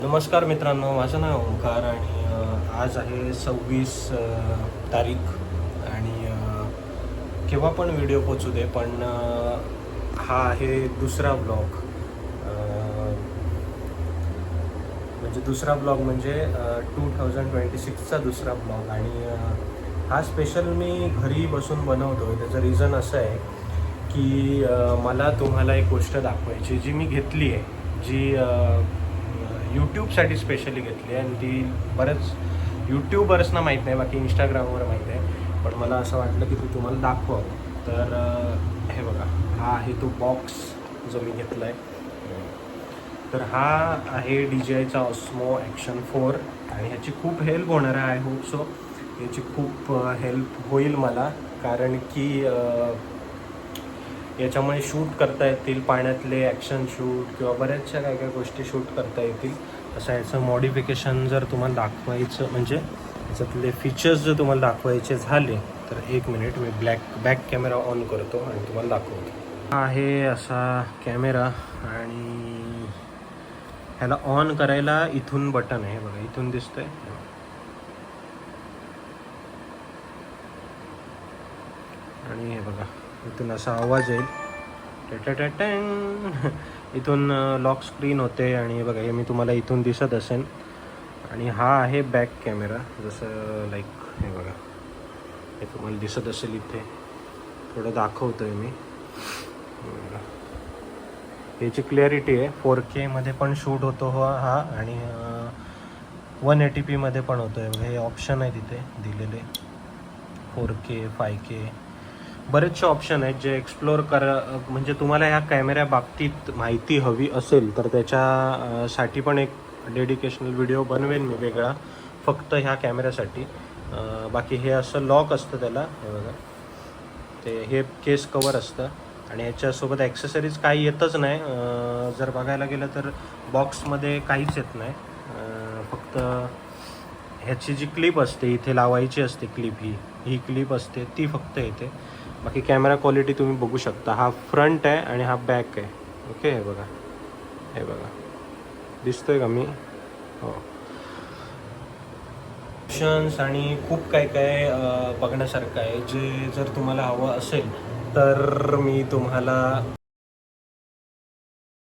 नमस्कार मित्रांनो, माझं नाव ओंकार आणि आज आहे 26 तारीख आणि केव्हा पण व्हिडिओ पोचू दे पण हा आहे दुसरा ब्लॉग. म्हणजे दुसरा ब्लॉग म्हणजे 2026चा दुसरा ब्लॉग आणि हा स्पेशल मी घरी बसून बनवतो आहे. त्याचं रिझन असं आहे की मला तुम्हाला एक गोष्ट दाखवायची जी मी घेतली आहे, जी यूट्यूबसाठी स्पेशली घेतली आहे आणि ती बरेच यूट्यूबर्सना माहीत नाही, बाकी इंस्टाग्रामवर माहीत आहे. पण मला असं वाटलं की ती तुम्हाला दाखवावं. तर हे बघा, हा आहे तो बॉक्स जो मी घेतला आहे. तर हा आहे DJIचा ऑस्मो ॲक्शन 4 आणि ह्याची खूप हेल्प होणार आहे. आय होप सो याची खूप हेल्प होईल मला, कारण की याच्यामुळे शूट करता येतील पाण्यातले ॲक्शन शूट किंवा बऱ्याचशा काय काय गोष्टी शूट करता येतील. असं याचं मॉडिफिकेशन जर तुम्हाला दाखवायचं, म्हणजे याच्यातले फीचर्स जर तुम्हाला दाखवायचे झाले तर एक minute me back camera on करतो आणि तुम्हाला दाखवतो. हा आहे असा कॅमेरा आणि ह्याला ऑन करायला इथून बटन आहे बघा, इथून दिसतंय. आणि हे बघा, इथून असा आवाज येईल टॅटॅटॅटॅंग. इथून लॉक स्क्रीन होते आणि बघा हे मी तुम्हाला इथून दिसत असेल. आणि हा आहे बॅक कॅमेरा, जसं लाईक हे बघा, हे तुम्हाला दिसत असेल. इथे थोडं दाखवतो आहे मी. याची क्लॅरिटी आहे 4K मध्ये पण शूट होतो हा आणि 180p मध्ये पण होतो आहे. हे ऑप्शन आहे तिथे दिलेले, 4K 5K बरेचसे ऑप्शन आहेत जे एक्सप्लोअर म्हणजे तुम्हाला ह्या कॅमेऱ्या बाबतीत माहिती हवी असेल तर त्याच्यासाठी पण एक डेडिकेशनल व्हिडिओ बनवेन मी वेगळा, फक्त ह्या कॅमेऱ्यासाठी. बाकी हे असं लॉक असतं त्याला, हे बघा, ते हे केस कवर असतं आणि ह्याच्यासोबत ॲक्सेसरीज काही येतच नाही. जर बघायला गेलं तर बॉक्समध्ये काहीच येत नाही. फक्त ह्याची जी क्लिप असते इथे लावायची असते, क्लिप ही क्लिप असते ती फक्त येते. बाकी कॅमेरा क्वालिटी तुम्ही बघू शकता. हा फ्रंट आहे आणि हा बॅक आहे. ओके, हे बघा, हे बघा, दिसतोय का मी? हो. ऑप्शन्स आणि खूप काय काय बघण्यासारखं आहे. जे जर तुम्हाला हवं असेल तर मी तुम्हाला